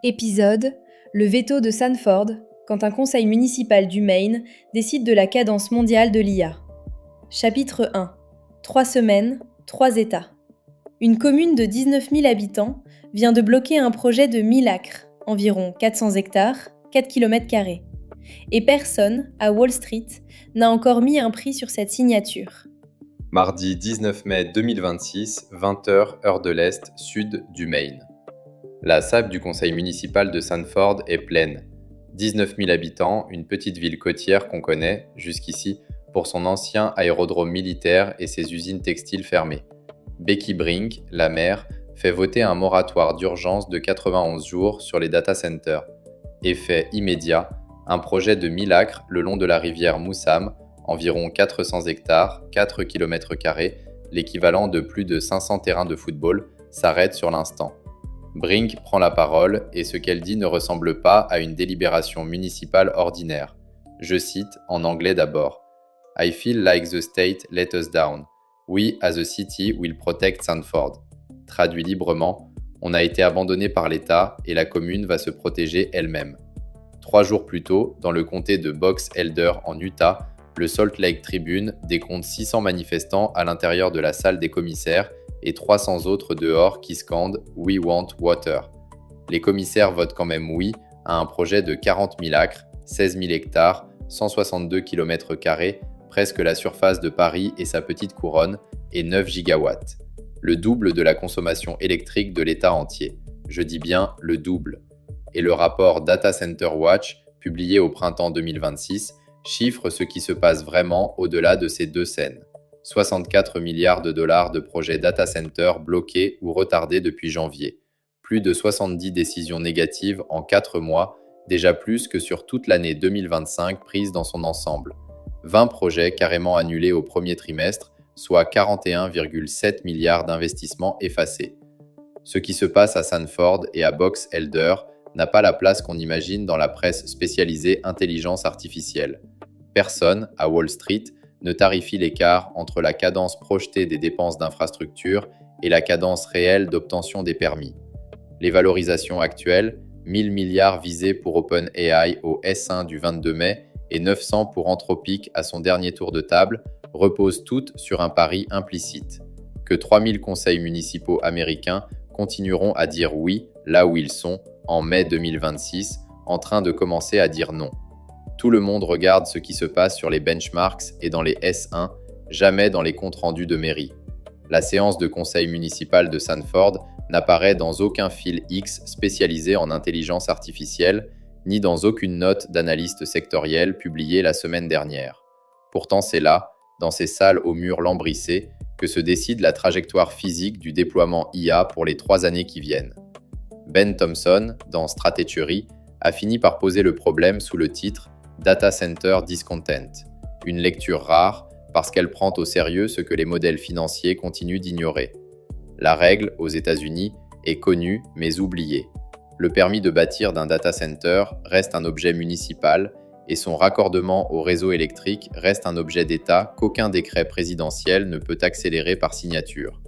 Épisode : le veto de Sanford, quand un conseil municipal du Maine décide de la cadence mondiale de l'IA. Chapitre 1. 3 semaines, 3 États. Une commune de 19 000 habitants vient de bloquer un projet de 1000 acres, environ 400 hectares, 4 km². Et personne, à Wall Street, n'a encore mis un prix sur cette signature. Mardi 19 mai 2026, 20h, heure de l'Est, sud du Maine. La salle du conseil municipal de Sanford est pleine. 19 000 habitants, une petite ville côtière qu'on connaît, jusqu'ici, pour son ancien aérodrome militaire et ses usines textiles fermées. Becky Brink, la maire, fait voter un moratoire d'urgence de 91 jours sur les data centers. Effet immédiat, un projet de 1000 acres le long de la rivière Moussam, environ 400 hectares, 4 km², l'équivalent de plus de 500 terrains de football, s'arrête sur l'instant. Brink prend la parole et ce qu'elle dit ne ressemble pas à une délibération municipale ordinaire. Je cite, en anglais d'abord. « I feel like the state let us down. We as a city will protect Sanford. » Traduit librement, on a été abandonné par l'État et la commune va se protéger elle-même. 3 jours plus tôt, dans le comté de Box Elder en Utah, le Salt Lake Tribune décompte 600 manifestants à l'intérieur de la salle des commissaires et 300 autres dehors qui scandent « We want water ». Les commissaires votent quand même oui à un projet de 40 000 acres, 16 000 hectares, 162 km², presque la surface de Paris et sa petite couronne, et 9 gigawatts. Le double de la consommation électrique de l'État entier. Je dis bien le double. Et le rapport Data Center Watch, publié au printemps 2026, chiffre ce qui se passe vraiment au-delà de ces deux scènes. 64 milliards de dollars de projets data center bloqués ou retardés depuis janvier. Plus de 70 décisions négatives en 4 mois, déjà plus que sur toute l'année 2025 prise dans son ensemble. 20 projets carrément annulés au premier trimestre, soit 41,7 milliards d'investissements effacés. Ce qui se passe à Sanford et à Box Elder n'a pas la place qu'on imagine dans la presse spécialisée intelligence artificielle. Personne, à Wall Street, ne tarifie l'écart entre la cadence projetée des dépenses d'infrastructure et la cadence réelle d'obtention des permis. Les valorisations actuelles, 1000 milliards visés pour OpenAI au S1 du 22 mai et 900 pour Anthropic à son dernier tour de table, reposent toutes sur un pari implicite, que 3000 conseils municipaux américains continueront à dire oui là où ils sont, en mai 2026, en train de commencer à dire non. Tout le monde regarde ce qui se passe sur les benchmarks et dans les S1, jamais dans les comptes rendus de mairie. La séance de conseil municipal de Sanford n'apparaît dans aucun fil X spécialisé en intelligence artificielle, ni dans aucune note d'analyste sectoriel publiée la semaine dernière. Pourtant, c'est là, dans ces salles aux murs lambrissés, que se décide la trajectoire physique du déploiement IA pour les 3 années qui viennent. Ben Thompson, dans Stratechery, a fini par poser le problème sous le titre Data Center Discontent, une lecture rare parce qu'elle prend au sérieux ce que les modèles financiers continuent d'ignorer. La règle, aux États-Unis, est connue mais oubliée. Le permis de bâtir d'un data center reste un objet municipal et son raccordement au réseau électrique reste un objet d'État qu'aucun décret présidentiel ne peut accélérer par signature.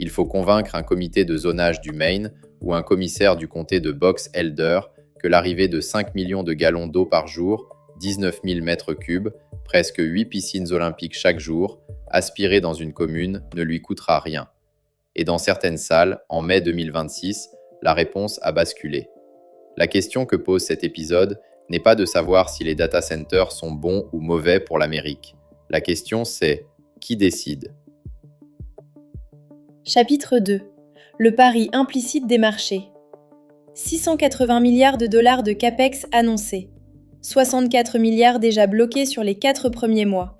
Il faut convaincre un comité de zonage du Maine ou un commissaire du comté de Box Elder que l'arrivée de 5 millions de gallons d'eau par jour, 19 000 mètres cubes, presque 8 piscines olympiques chaque jour, aspirées dans une commune, ne lui coûtera rien. Et dans certaines salles, en mai 2026, la réponse a basculé. La question que pose cet épisode n'est pas de savoir si les data centers sont bons ou mauvais pour l'Amérique. La question c'est « qui décide ?» Chapitre 2. Le pari implicite des marchés. 680 milliards de dollars de CAPEX annoncés. 64 milliards déjà bloqués sur les 4 premiers mois.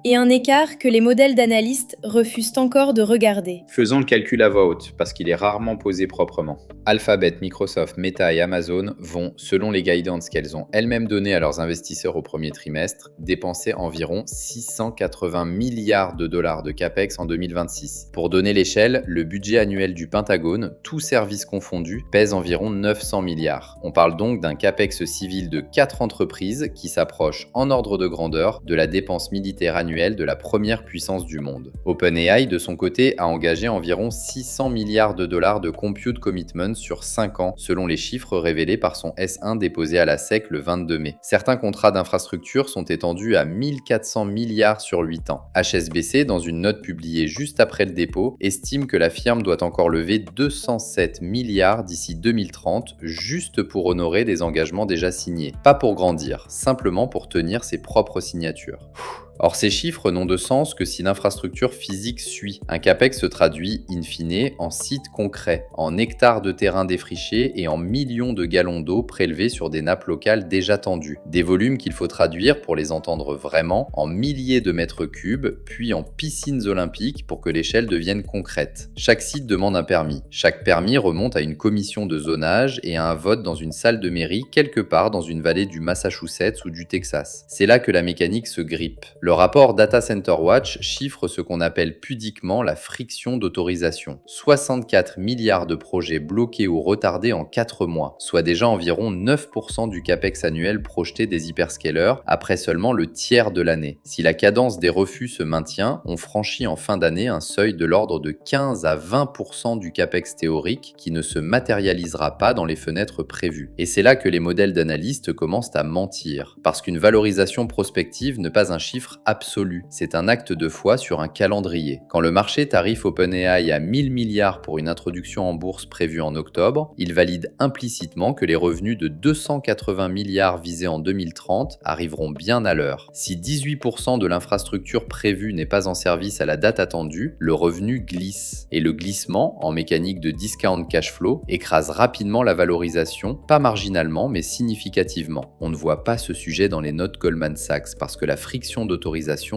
Et un écart que les modèles d'analystes refusent encore de regarder. Faisons le calcul à voix haute, parce qu'il est rarement posé proprement. Alphabet, Microsoft, Meta et Amazon vont, selon les guidances qu'elles ont elles-mêmes données à leurs investisseurs au premier trimestre, dépenser environ 680 milliards de dollars de CAPEX en 2026. Pour donner l'échelle, le budget annuel du Pentagone, tous services confondus, pèse environ 900 milliards. On parle donc d'un CAPEX civil de 4 entreprises qui s'approchent en ordre de grandeur de la dépense militaire annuelle annuel de la première puissance du monde. OpenAI, de son côté, a engagé environ 600 milliards de dollars de compute commitments sur 5 ans, selon les chiffres révélés par son S1 déposé à la SEC le 22 mai. Certains contrats d'infrastructure sont étendus à 1400 milliards sur 8 ans. HSBC, dans une note publiée juste après le dépôt, estime que la firme doit encore lever 207 milliards d'ici 2030, juste pour honorer des engagements déjà signés. Pas pour grandir, simplement pour tenir ses propres signatures. Or, ces chiffres n'ont de sens que si l'infrastructure physique suit. Un CAPEX se traduit, in fine, en sites concrets, en hectares de terrain défrichés et en millions de gallons d'eau prélevés sur des nappes locales déjà tendues. Des volumes qu'il faut traduire, pour les entendre vraiment, en milliers de mètres cubes, puis en piscines olympiques pour que l'échelle devienne concrète. Chaque site demande un permis. Chaque permis remonte à une commission de zonage et à un vote dans une salle de mairie quelque part dans une vallée du Massachusetts ou du Texas. C'est là que la mécanique se grippe. Le rapport Data Center Watch chiffre ce qu'on appelle pudiquement la friction d'autorisation. 64 milliards de projets bloqués ou retardés en 4 mois, soit déjà environ 9% du capex annuel projeté des hyperscalers après seulement le tiers de l'année. Si la cadence des refus se maintient, on franchit en fin d'année un seuil de l'ordre de 15 à 20% du capex théorique qui ne se matérialisera pas dans les fenêtres prévues. Et c'est là que les modèles d'analystes commencent à mentir, parce qu'une valorisation prospective n'est pas un chiffre absolu, c'est un acte de foi sur un calendrier. Quand le marché tarife OpenAI à 1000 milliards pour une introduction en bourse prévue en octobre, il valide implicitement que les revenus de 280 milliards visés en 2030 arriveront bien à l'heure. Si 18% de l'infrastructure prévue n'est pas en service à la date attendue, le revenu glisse. Et le glissement, en mécanique de discount cash flow, écrase rapidement la valorisation, pas marginalement mais significativement. On ne voit pas ce sujet dans les notes Goldman Sachs parce que la friction d'autorisation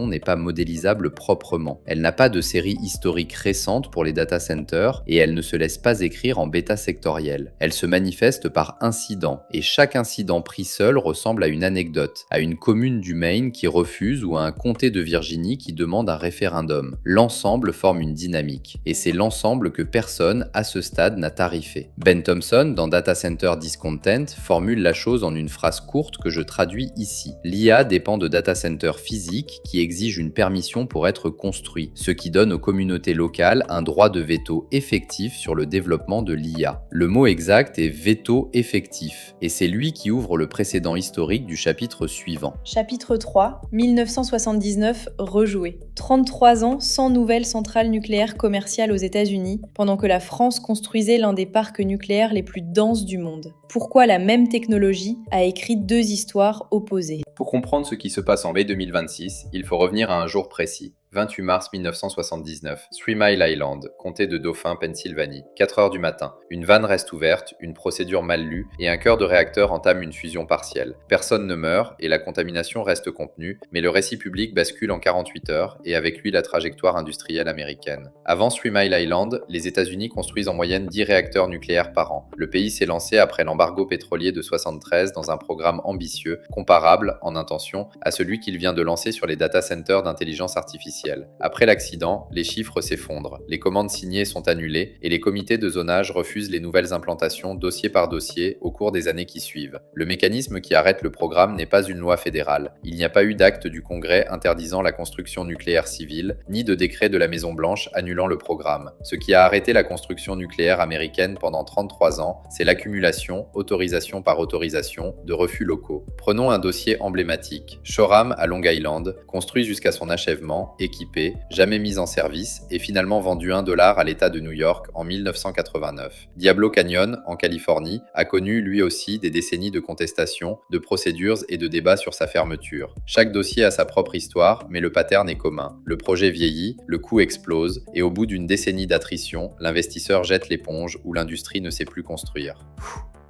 n'est pas modélisable proprement. Elle n'a pas de série historique récente pour les data centers et elle ne se laisse pas écrire en bêta sectorielle. Elle se manifeste par incidents et chaque incident pris seul ressemble à une anecdote, à une commune du Maine qui refuse ou à un comté de Virginie qui demande un référendum. L'ensemble forme une dynamique et c'est l'ensemble que personne à ce stade n'a tarifé. Ben Thompson, dans Data Center Discontent, formule la chose en une phrase courte que je traduis ici. L'IA dépend de data centers physiques qui exige une permission pour être construit, ce qui donne aux communautés locales un droit de veto effectif sur le développement de l'IA. Le mot exact est veto effectif, et c'est lui qui ouvre le précédent historique du chapitre suivant. Chapitre 3, 1979, rejoué. 33 ans sans nouvelle centrale nucléaire commerciale aux États-Unis, pendant que la France construisait l'un des parcs nucléaires les plus denses du monde. Pourquoi la même technologie a écrit deux histoires opposées? Pour comprendre ce qui se passe en mai 2026, il faut revenir à un jour précis. 28 mars 1979, 3 Mile Island, comté de Dauphin, Pennsylvanie. 4 heures du matin. Une vanne reste ouverte, une procédure mal lue et un cœur de réacteur entame une fusion partielle. Personne ne meurt et la contamination reste contenue, mais le récit public bascule en 48 heures et avec lui la trajectoire industrielle américaine. Avant 3 Mile Island, les États-Unis construisent en moyenne 10 réacteurs nucléaires par an. Le pays s'est lancé après l'embargo pétrolier de 73 dans un programme ambitieux, comparable, en intention, à celui qu'il vient de lancer sur les data centers d'intelligence artificielle. Après l'accident, les chiffres s'effondrent, les commandes signées sont annulées et les comités de zonage refusent les nouvelles implantations dossier par dossier au cours des années qui suivent. Le mécanisme qui arrête le programme n'est pas une loi fédérale. Il n'y a pas eu d'acte du Congrès interdisant la construction nucléaire civile, ni de décret de la Maison-Blanche annulant le programme. Ce qui a arrêté la construction nucléaire américaine pendant 33 ans, c'est l'accumulation, autorisation par autorisation, de refus locaux. Prenons un dossier emblématique. Shoreham à Long Island, construit jusqu'à son achèvement, équipé, jamais mis en service et finalement vendu $1 à l'État de New York en 1989. Diablo Canyon, en Californie, a connu lui aussi des décennies de contestations, de procédures et de débats sur sa fermeture. Chaque dossier a sa propre histoire, mais le pattern est commun. Le projet vieillit, le coût explose et au bout d'une décennie d'attrition, l'investisseur jette l'éponge ou l'industrie ne sait plus construire.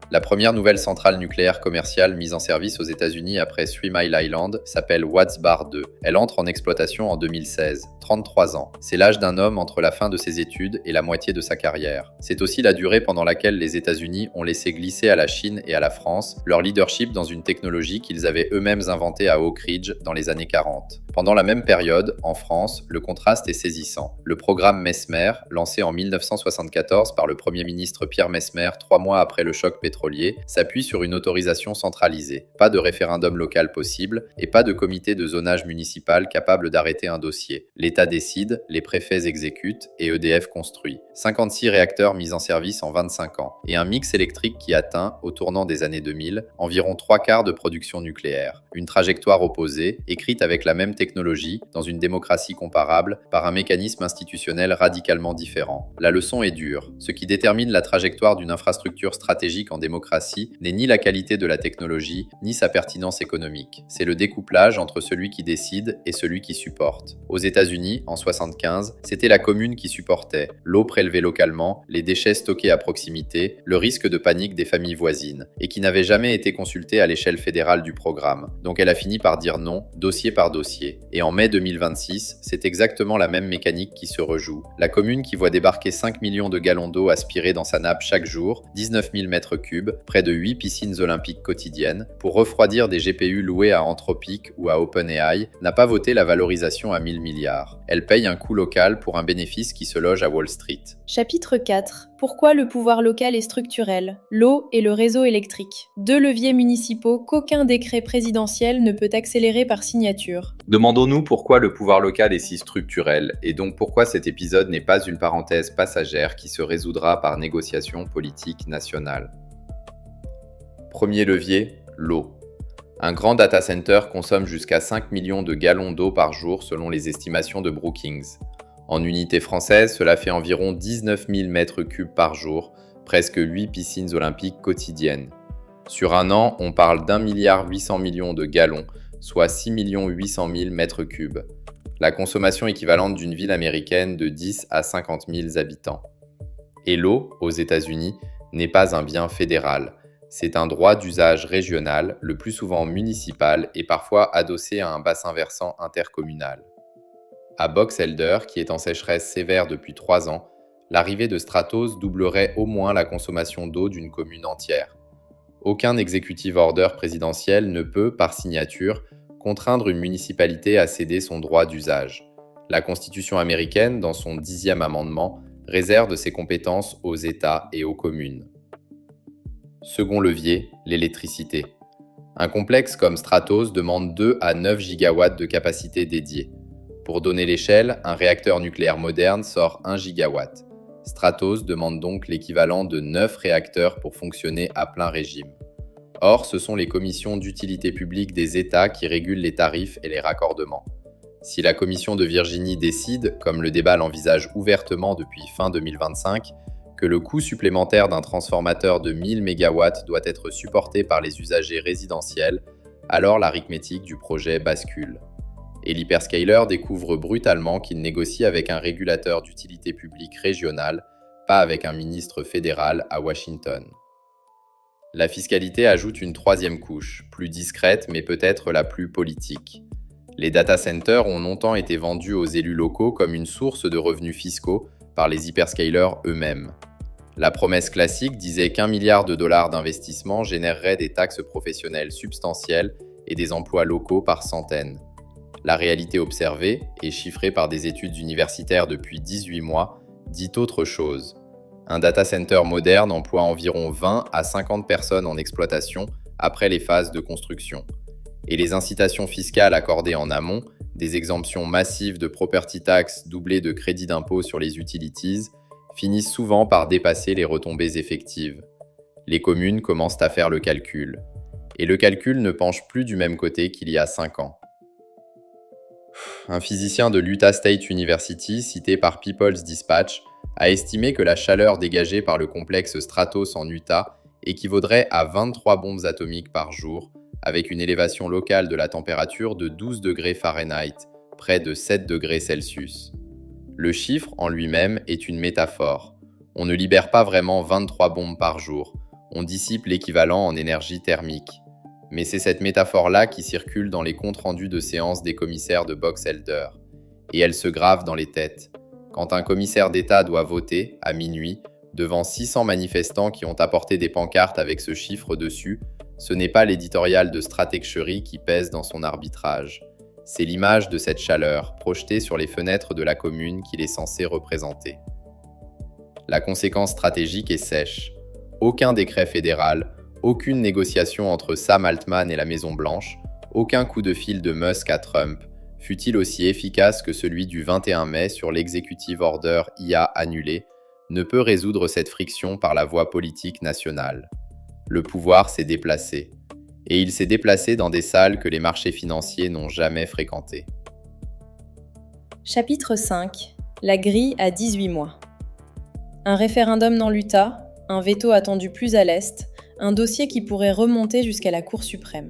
La première nouvelle centrale nucléaire commerciale mise en service aux États-Unis après 3 Mile Island s'appelle Watts Bar 2. Elle entre en exploitation en 2016, 33 ans. C'est l'âge d'un homme entre la fin de ses études et la moitié de sa carrière. C'est aussi la durée pendant laquelle les États-Unis ont laissé glisser à la Chine et à la France leur leadership dans une technologie qu'ils avaient eux-mêmes inventée à Oak Ridge dans les années 40. Pendant la même période, en France, le contraste est saisissant. Le programme Mesmer, lancé en 1974 par le Premier ministre Pierre Messmer 3 mois après le choc pétrolier, pétrolier s'appuie sur une autorisation centralisée, pas de référendum local possible et pas de comité de zonage municipal capable d'arrêter un dossier. L'État décide, les préfets exécutent et EDF construit. 56 réacteurs mis en service en 25 ans et un mix électrique qui atteint, au tournant des années 2000, environ 3/4 de production nucléaire. Une trajectoire opposée, écrite avec la même technologie, dans une démocratie comparable, par un mécanisme institutionnel radicalement différent. La leçon est dure. Ce qui détermine la trajectoire d'une infrastructure stratégique en démocratie n'est ni la qualité de la technologie, ni sa pertinence économique. C'est le découplage entre celui qui décide et celui qui supporte. Aux États-Unis, en 1975, c'était la commune qui supportait, l'eau prélevée localement, les déchets stockés à proximité, le risque de panique des familles voisines, et qui n'avait jamais été consultée à l'échelle fédérale du programme. Donc elle a fini par dire non, dossier par dossier. Et en mai 2026, c'est exactement la même mécanique qui se rejoue. La commune qui voit débarquer 5 millions de gallons d'eau aspirés dans sa nappe chaque jour, 19 000 mètres cubes, près de 8 piscines olympiques quotidiennes, pour refroidir des GPU loués à Anthropic ou à OpenAI, n'a pas voté la valorisation à 1000 milliards. Elle paye un coût local pour un bénéfice qui se loge à Wall Street. Chapitre 4. Pourquoi le pouvoir local est structurel? L'eau et le réseau électrique. Deux leviers municipaux qu'aucun décret présidentiel ne peut accélérer par signature. Demandons-nous pourquoi le pouvoir local est si structurel, et donc pourquoi cet épisode n'est pas une parenthèse passagère qui se résoudra par négociation politique nationale. Premier levier, l'eau. Un grand data center consomme jusqu'à 5 millions de gallons d'eau par jour selon les estimations de Brookings. En unité française, cela fait environ 19 000 mètres cubes par jour, presque 8 piscines olympiques quotidiennes. Sur un an, on parle d'1,8 milliard de gallons, soit 6 800 000 mètres cubes. La consommation équivalente d'une ville américaine de 10 à 50 000 habitants. Et l'eau, aux États-Unis, n'est pas un bien fédéral. C'est un droit d'usage régional, le plus souvent municipal et parfois adossé à un bassin versant intercommunal. À Box Elder, qui est en sécheresse sévère depuis 3 ans, l'arrivée de Stratos doublerait au moins la consommation d'eau d'une commune entière. Aucun executive order présidentiel ne peut, par signature, contraindre une municipalité à céder son droit d'usage. La Constitution américaine, dans son 10e amendement, réserve ses compétences aux États et aux communes. Second levier, l'électricité. Un complexe comme Stratos demande 2 à 9 gigawatts de capacité dédiée. Pour donner l'échelle, un réacteur nucléaire moderne sort 1 gigawatt. Stratos demande donc l'équivalent de 9 réacteurs pour fonctionner à plein régime. Or, ce sont les commissions d'utilité publique des États qui régulent les tarifs et les raccordements. Si la commission de Virginie décide, comme le débat l'envisage ouvertement depuis fin 2025, que le coût supplémentaire d'un transformateur de 1000 MW doit être supporté par les usagers résidentiels, alors l'arithmétique du projet bascule. Et l'hyperscaler découvre brutalement qu'il négocie avec un régulateur d'utilité publique régional, pas avec un ministre fédéral à Washington. La fiscalité ajoute une troisième couche, plus discrète mais peut-être la plus politique. Les data centers ont longtemps été vendus aux élus locaux comme une source de revenus fiscaux par les hyperscalers eux-mêmes. La promesse classique disait qu'1 milliard de dollars d'investissement générerait des taxes professionnelles substantielles et des emplois locaux par centaines. La réalité observée, et chiffrée par des études universitaires depuis 18 mois, dit autre chose. Un data center moderne emploie environ 20 à 50 personnes en exploitation après les phases de construction. Et les incitations fiscales accordées en amont, des exemptions massives de property tax doublées de crédits d'impôt sur les utilities, finissent souvent par dépasser les retombées effectives. Les communes commencent à faire le calcul. Et le calcul ne penche plus du même côté qu'il y a 5 ans. Un physicien de l'Utah State University, cité par People's Dispatch, a estimé que la chaleur dégagée par le complexe Stratos en Utah équivaudrait à 23 bombes atomiques par jour, avec une élévation locale de la température de 12 degrés Fahrenheit, près de 7 degrés Celsius. Le chiffre, en lui-même, est une métaphore. On ne libère pas vraiment 23 bombes par jour, on dissipe l'équivalent en énergie thermique. Mais c'est cette métaphore-là qui circule dans les comptes rendus de séance des commissaires de Box Elder. Et elle se grave dans les têtes. Quand un commissaire d'État doit voter, à minuit, devant 600 manifestants qui ont apporté des pancartes avec ce chiffre dessus, ce n'est pas l'éditorial de Stratexury qui pèse dans son arbitrage. C'est l'image de cette chaleur, projetée sur les fenêtres de la commune qu'il est censé représenter. La conséquence stratégique est sèche. Aucun décret fédéral, aucune négociation entre Sam Altman et la Maison-Blanche, aucun coup de fil de Musk à Trump, fût-il aussi efficace que celui du 21 mai sur l'Executive Order IA annulé, ne peut résoudre cette friction par la voie politique nationale. Le pouvoir s'est déplacé. Et il s'est déplacé dans des salles que les marchés financiers n'ont jamais fréquentées. Chapitre 5. La grille à 18 mois. Un référendum dans l'Utah, un veto attendu plus à l'Est, un dossier qui pourrait remonter jusqu'à la Cour suprême.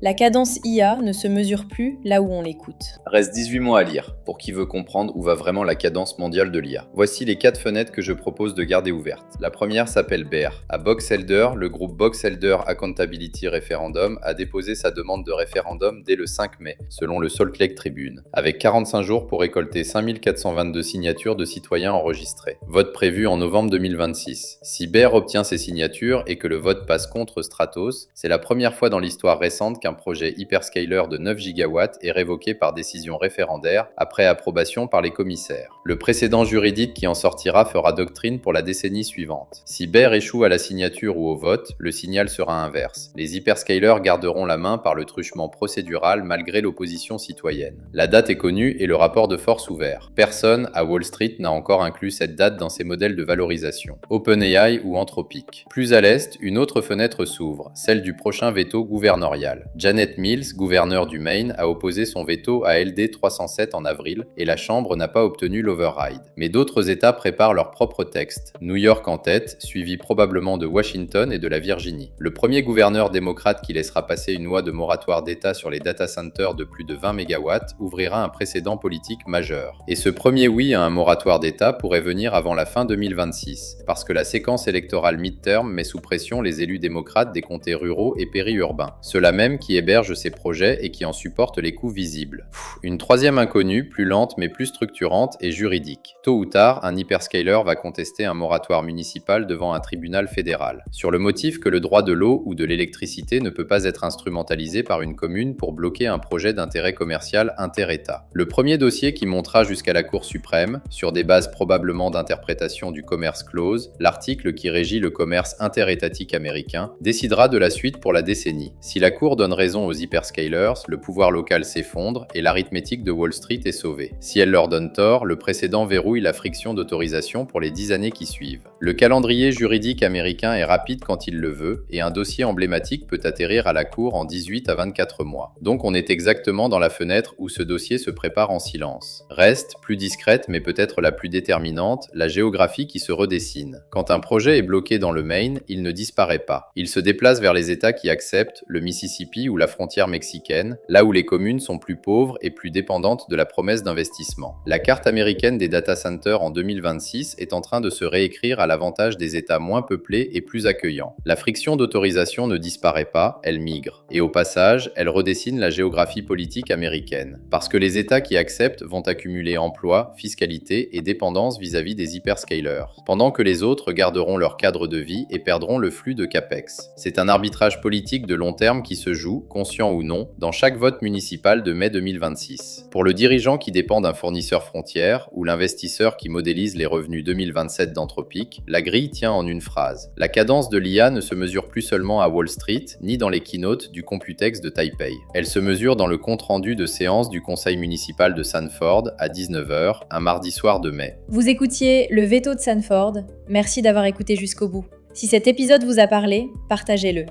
La cadence IA ne se mesure plus là où on l'écoute. Reste 18 mois à lire, pour qui veut comprendre où va vraiment la cadence mondiale de l'IA. Voici les 4 fenêtres que je propose de garder ouvertes. La première s'appelle BEAR. À Box Elder, le groupe Box Elder Accountability Referendum a déposé sa demande de référendum dès le 5 mai, selon le Salt Lake Tribune, avec 45 jours pour récolter 5422 signatures de citoyens enregistrés. Vote prévu en novembre 2026. Si BEAR obtient ces signatures et que le vote passe contre Stratos, c'est la première fois dans l'histoire récente qu'un projet hyperscaler de 9 gigawatts est révoqué par décision référendaire après approbation par les commissaires. Le précédent juridique qui en sortira fera doctrine pour la décennie suivante. Si BEAR échoue à la signature ou au vote, le signal sera inverse. Les hyperscalers garderont la main par le truchement procédural malgré l'opposition citoyenne. La date est connue et le rapport de force ouvert. Personne à Wall Street n'a encore inclus cette date dans ses modèles de valorisation. OpenAI ou Anthropic. Plus à l'est, une autre fenêtre s'ouvre, celle du prochain veto gouverneurial. Janet Mills, gouverneur du Maine, a opposé son veto à LD 307 en avril et la Chambre n'a pas obtenu l'override. Mais d'autres États préparent leur propre texte. New York en tête, suivi probablement de Washington et de la Virginie. Le premier gouverneur démocrate qui laissera passer une loi de moratoire d'État sur les data centers de plus de 20 MW ouvrira un précédent politique majeur. Et ce premier oui à un moratoire d'État pourrait venir avant la fin 2026, parce que la séquence électorale mid-term met sous pression les élus démocrates des comtés ruraux et périurbains. Ceux-là même qui héberge ces projets et qui en supporte les coûts visibles. Une troisième inconnue, plus lente mais plus structurante, est juridique. Tôt ou tard, un hyperscaler va contester un moratoire municipal devant un tribunal fédéral, sur le motif que le droit de l'eau ou de l'électricité ne peut pas être instrumentalisé par une commune pour bloquer un projet d'intérêt commercial inter-État. Le premier dossier qui montera jusqu'à la Cour suprême, sur des bases probablement d'interprétation du Commerce Clause, l'article qui régit le commerce interétatique américain, décidera de la suite pour la décennie. Si la Cour donne raison aux hyperscalers, le pouvoir local s'effondre et l'arithmétique de Wall Street est sauvée. Si elle leur donne tort, le précédent verrouille la friction d'autorisation pour les 10 années qui suivent. Le calendrier juridique américain est rapide quand il le veut et un dossier emblématique peut atterrir à la Cour en 18 à 24 mois. Donc on est exactement dans la fenêtre où ce dossier se prépare en silence. Reste, plus discrète mais peut-être la plus déterminante, la géographie qui se redessine. Quand un projet est bloqué dans le Maine, il ne disparaît pas. Il se déplace vers les États qui acceptent, le Mississippi ou la frontière mexicaine, là où les communes sont plus pauvres et plus dépendantes de la promesse d'investissement. La carte américaine des data centers en 2026 est en train de se réécrire à l'avantage des États moins peuplés et plus accueillants. La friction d'autorisation ne disparaît pas, elle migre. Et au passage, elle redessine la géographie politique américaine. Parce que les États qui acceptent vont accumuler emploi, fiscalité et dépendance vis-à-vis des hyperscalers, pendant que les autres garderont leur cadre de vie et perdront le flux de capex. C'est un arbitrage politique de long terme qui se joue, conscient ou non, dans chaque vote municipal de mai 2026. Pour le dirigeant qui dépend d'un fournisseur frontière ou l'investisseur qui modélise les revenus 2027 d'Anthropic, la grille tient en une phrase. La cadence de l'IA ne se mesure plus seulement à Wall Street, ni dans les keynotes du Computex de Taipei. Elle se mesure dans le compte-rendu de séance du conseil municipal de Sanford à 19h, un mardi soir de mai. Vous écoutiez Le Veto de Sanford. Merci d'avoir écouté jusqu'au bout. Si cet épisode vous a parlé, partagez-le.